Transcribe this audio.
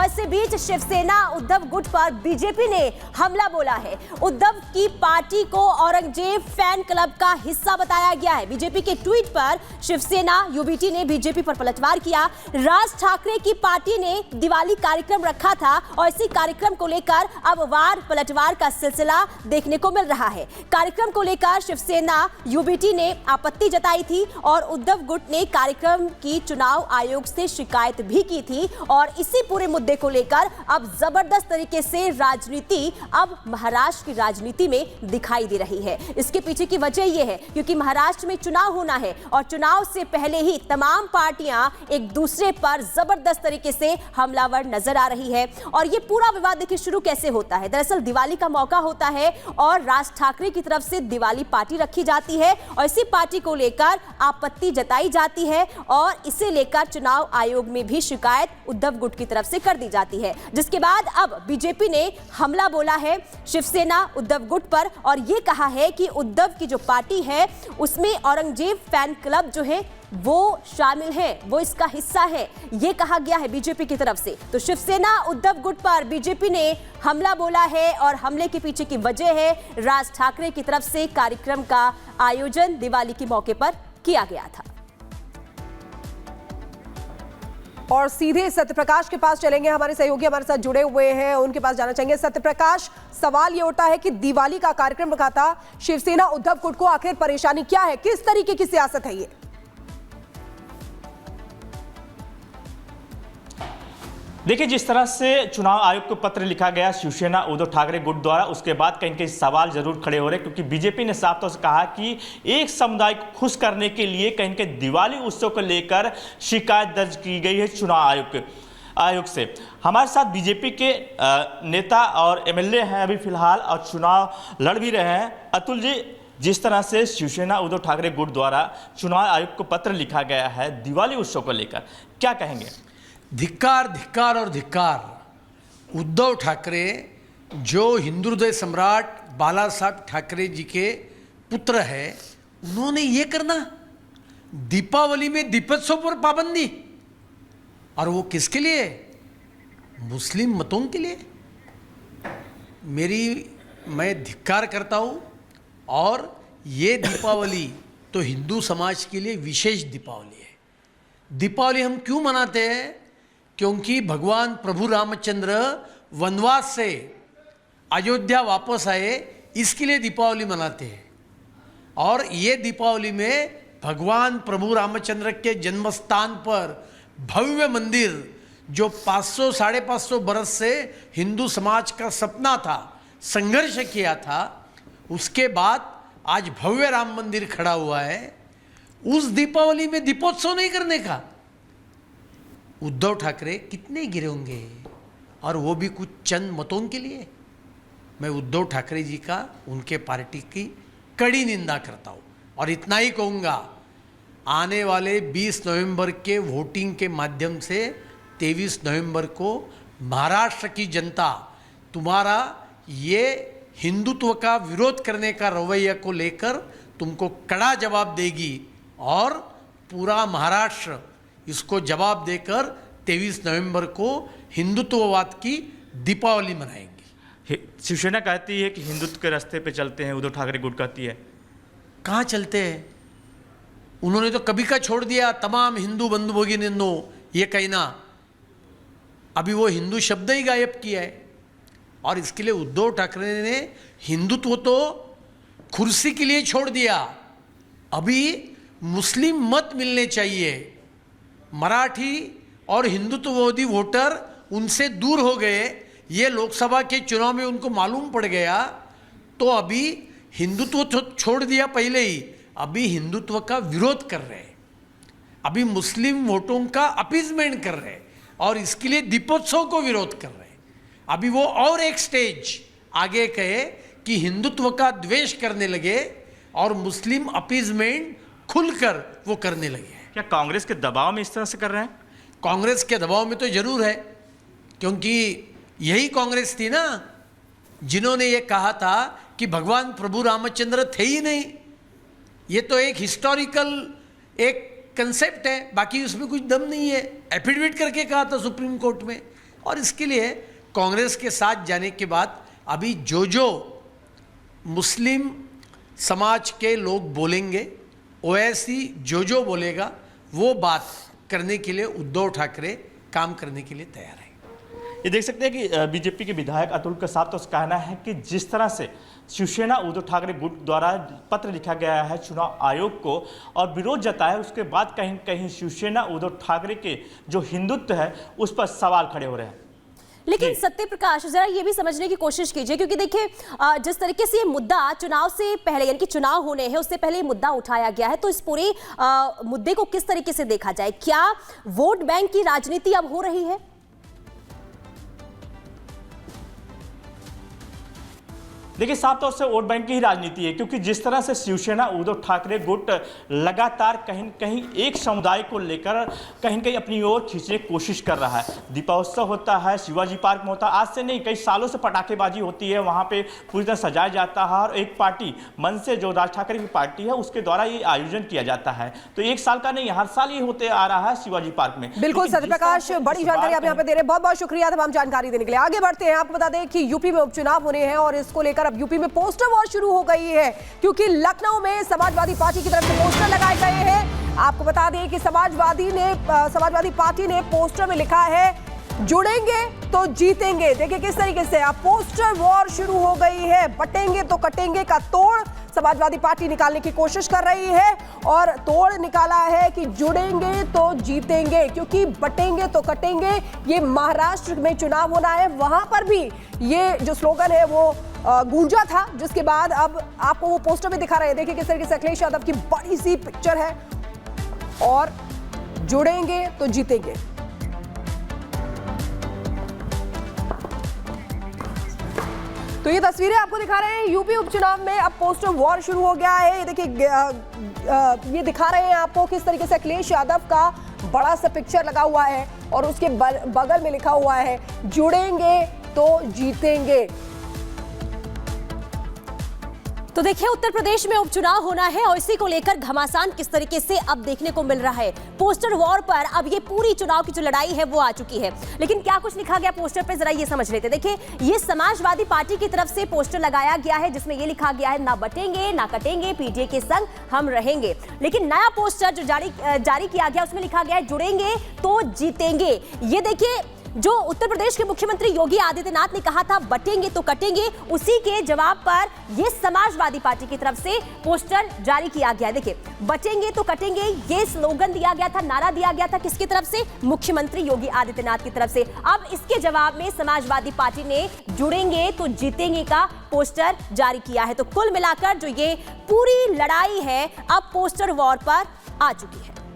और इसी बीच शिवसेना उद्धव गुट पर बीजेपी ने हमला बोला है। उद्धव की पार्टी को औरंगजेब फैन क्लब का हिस्सा बताया गया है। बीजेपी के ट्वीट पर शिवसेना यूबीटी ने बीजेपी पर पलटवार किया। राज ठाकरे की पार्टी ने दिवाली कार्यक्रम रखा था और इसी कार्यक्रम को लेकर अब वार पलटवार का सिलसिला देखने को मिल रहा है। कार्यक्रम को लेकर शिवसेना यूबीटी ने आपत्ति जताई थी और उद्धव गुट ने कार्यक्रम की चुनाव आयोग से शिकायत भी की थी और इसी पूरे मुद्दे को लेकर अब जबरदस्त तरीके से राजनीति अब महाराष्ट्र की राजनीति में दिखाई दे रही है। इसके पीछे की वजह यह है क्योंकि महाराष्ट्र में चुनाव होना है और चुनाव से पहले ही तमाम पार्टियां एक दूसरे पर जबरदस्त तरीके से हमलावर नजर आ रही है। और ये पूरा विवाद देखिए शुरू कैसे होता है। दरअसल दिवाली का मौका होता है और राज ठाकरे की तरफ से दिवाली पार्टी रखी जाती है और इसी पार्टी को लेकर आपत्ति जताई जाती है और इसे लेकर चुनाव आयोग में भी शिकायत उद्धव गुट की तरफ से कर दी जाती है, जिसके बाद अब बीजेपी ने हमला बोला है शिवसेना उद्धव गुट पर और यह कहा है कि उद्धव की जो पार्टी है उसमें औरंगजेब फैन क्लब जो है वो शामिल है, वो इसका हिस्सा है, ये कहा गया है बीजेपी की तरफ से। तो शिवसेना उद्धव गुट पर बीजेपी ने हमला बोला है और हमले के पीछे की वजह है राज ठाकरे की तरफ से कार्यक्रम का आयोजन दिवाली के मौके पर किया गया था। और सीधे सत्यप्रकाश के पास चलेंगे, हमारे सहयोगी हमारे साथ जुड़े हुए हैं, उनके पास जाना चाहेंगे। सत्यप्रकाश, सवाल ये उठता है कि दिवाली का कार्यक्रम रखा था शिवसेना उद्धव गुट को, आखिर परेशानी क्या है, किस तरीके की सियासत है ये? देखिए, जिस तरह से चुनाव आयोग को पत्र लिखा गया शिवसेना उद्धव ठाकरे गुट द्वारा, उसके बाद कहीं कहीं सवाल जरूर खड़े हो रहे हैं क्योंकि बीजेपी ने साफ तौर से कहा कि एक समुदाय को खुश करने के लिए कहीं कहीं दिवाली उत्सव को लेकर शिकायत दर्ज की गई है चुनाव आयोग से। हमारे साथ बीजेपी के नेता और एमएलए हैं अभी फिलहाल और चुनाव लड़ भी रहे हैं। अतुल जी, जिस तरह से शिवसेना उद्धव ठाकरे गुट द्वारा चुनाव आयोग को पत्र लिखा गया है दिवाली उत्सव को लेकर, क्या कहेंगे? धिक्कार, धिक्कार और धिक्कार। उद्धव ठाकरे जो हिंदू हृदय सम्राट बाला साहब ठाकरे जी के पुत्र है, उन्होंने ये करना, दीपावली में दीपोत्सव पर पाबंदी, और वो किसके लिए? मुस्लिम मतों के लिए। मैं धिक्कार करता हूँ। और ये दीपावली तो हिंदू समाज के लिए विशेष दीपावली है। दीपावली हम क्यों मनाते हैं? क्योंकि भगवान प्रभु रामचंद्र वनवास से अयोध्या वापस आए, इसके लिए दीपावली मनाते हैं। और ये दीपावली में भगवान प्रभु रामचंद्र के जन्म स्थान पर भव्य मंदिर, जो 500 साढ़े 500 बरस से हिंदू समाज का सपना था, संघर्ष किया था, उसके बाद आज भव्य राम मंदिर खड़ा हुआ है। उस दीपावली में दीपोत्सव नहीं करने का उद्धव ठाकरे कितने गिरे होंगे, और वो भी कुछ चंद मतों के लिए। मैं उद्धव ठाकरे जी का, उनके पार्टी की कड़ी निंदा करता हूँ और इतना ही कहूँगा, आने वाले 20 नवंबर के वोटिंग के माध्यम से 23 नवंबर को महाराष्ट्र की जनता तुम्हारा ये हिंदुत्व का विरोध करने का रवैया को लेकर तुमको कड़ा जवाब देगी और पूरा महाराष्ट्र इसको जवाब देकर 23 नवंबर को हिंदुत्ववाद की दीपावली मनाएंगी। शिवसेना कहती है कि हिंदुत्व के रास्ते पे चलते हैं, उद्धव ठाकरे गुट कहती है। कहाँ चलते हैं? उन्होंने तो कभी का छोड़ दिया तमाम हिंदू बंधु भगिनीनो ये कहना, अभी वो हिंदू शब्द ही गायब किया है। और इसके लिए उद्धव ठाकरे ने हिंदुत्व तो कुर्सी के लिए छोड़ दिया, अभी मुस्लिम मत मिलने चाहिए। मराठी और हिंदुत्ववादी वोटर उनसे दूर हो गए, ये लोकसभा के चुनाव में उनको मालूम पड़ गया, तो अभी हिंदुत्व छोड़ दिया पहले ही, अभी हिंदुत्व का विरोध कर रहे हैं, अभी मुस्लिम वोटों का अपीजमेंट कर रहे हैं और इसके लिए दीपोत्सव को विरोध कर रहे हैं। अभी वो और एक स्टेज आगे कहे कि हिंदुत्व का द्वेष करने लगे और मुस्लिम अपीजमेंट खुलकर वो करने लगे हैं। क्या कांग्रेस के दबाव में इस तरह से कर रहे हैं? कांग्रेस के दबाव में तो जरूर है, क्योंकि यही कांग्रेस थी ना जिन्होंने ये कहा था कि भगवान प्रभु रामचंद्र थे ही नहीं। ये तो एक हिस्टोरिकल एक कंसेप्ट है, बाकी उसमें कुछ दम नहीं है। एफिडेविट करके कहा था सुप्रीम कोर्ट में, और इसके लिए कांग्रेस के साथ जाने के बाद अभी जो मुस्लिम समाज के लोग बोलेंगे, ओवैसी जो बोलेगा वो बात करने के लिए उद्धव ठाकरे काम करने के लिए तैयार है। ये देख सकते हैं कि बीजेपी के विधायक अतुल का साफ तो कहना है कि जिस तरह से शिवसेना उद्धव ठाकरे गुट द्वारा पत्र लिखा गया है चुनाव आयोग को और विरोध जताया, उसके बाद कहीं कहीं शिवसेना उद्धव ठाकरे के जो हिंदुत्व है उस पर सवाल खड़े हो रहे हैं। लेकिन सत्य प्रकाश, जरा ये भी समझने की कोशिश कीजिए, क्योंकि देखिए जिस तरीके से ये मुद्दा चुनाव से पहले यानी कि चुनाव होने हैं उससे पहले ये मुद्दा उठाया गया है, तो इस पूरे मुद्दे को किस तरीके से देखा जाए? क्या वोट बैंक की राजनीति अब हो रही है? देखिए साफ तौर से वोट बैंक की ही राजनीति है, क्योंकि जिस तरह से शिवसेना उद्धव ठाकरे गुट लगातार कहीं कहीं एक समुदाय को लेकर कहीं कहीं अपनी ओर खींचने की कोशिश कर रहा है। दीपोत्सव होता है, शिवाजी पार्क में होता है, आज से नहीं कई सालों से पटाखेबाजी होती है, वहाँ पे पूरी तरह सजाया जाता है और एक पार्टी मन से जो राज ठाकरे की पार्टी है उसके द्वारा ये आयोजन किया जाता है। तो एक साल का नहीं, हर साल ये होते आ रहा है शिवाजी पार्क में। बिल्कुल सत्यप्रकाश, बड़ी जानकारी आप यहाँ पे दे रहे हैं, बहुत बहुत शुक्रिया तमाम जानकारी देने के लिए। आगे बढ़ते हैं, आपको बता दें कि यूपी में उपचुनाव होने हैं और इसको लेकर अब यूपी में पोस्टर वॉर शुरू हो गई है, क्योंकि लखनऊ में समाजवादी पार्टी की तरफ से पोस्टर लगाए गए हैं। आपको बता दें कि समाजवादी पार्टी ने पोस्टर में लिखा है जुड़ेंगे तो जीतेंगे। देखिए किस तरीके से अब पोस्टर वॉर शुरू हो गई है। बटेंगे तो कटेंगे का तोड़ समाजवादी पार्टी निकालने की कोशिश कर रही है और तोड़ निकाला है कि जुड़ेंगे तो जीतेंगे, क्योंकि बटेंगे तो कटेंगे ये महाराष्ट्र में चुनाव होना है, वहां पर भी ये जो स्लोगन है वो गूंजा था, जिसके बाद अब आपको वो पोस्टर में दिखा रहे हैं। देखिए किस तरीके से अखिलेश यादव की बड़ी सी पिक्चर है और जुड़ेंगे तो जीतेंगे। तो ये तस्वीरें आपको दिखा रहे हैं यूपी उपचुनाव में अब पोस्टर वॉर शुरू हो गया है। ये देखिए ये दिखा रहे हैं आपको किस तरीके से अखिलेश यादव का बड़ा सा पिक्चर लगा हुआ है और उसके बगल में लिखा हुआ है जुड़ेंगे तो जीतेंगे। तो देखिए उत्तर प्रदेश में उपचुनाव होना है और इसी को लेकर घमासान किस तरीके से अब देखने को मिल रहा है। पोस्टर वॉर पर अब ये पूरी चुनाव की जो लड़ाई है वो आ चुकी है। लेकिन क्या कुछ लिखा गया पोस्टर पे जरा ये समझ लेते। देखिए ये समाजवादी पार्टी की तरफ से पोस्टर लगाया गया है जिसमें ये लिखा गया है ना बटेंगे ना कटेंगे, पीडीए के संग हम रहेंगे। लेकिन नया पोस्टर जो जारी किया गया उसमें लिखा गया है जुड़ेंगे तो जीतेंगे। ये देखिए जो उत्तर प्रदेश के मुख्यमंत्री योगी आदित्यनाथ ने कहा था बटेंगे तो कटेंगे, उसी के जवाब पर यह समाजवादी पार्टी की तरफ से पोस्टर जारी किया गया है। देखिए बटेंगे तो कटेंगे ये स्लोगन दिया गया था, नारा दिया गया था किसकी तरफ से? मुख्यमंत्री योगी आदित्यनाथ की तरफ से। अब इसके जवाब में समाजवादी पार्टी ने जुड़ेंगे तो जीतेंगे का पोस्टर जारी किया है। तो कुल मिलाकर जो ये पूरी लड़ाई है अब पोस्टर वॉर पर आ चुकी है।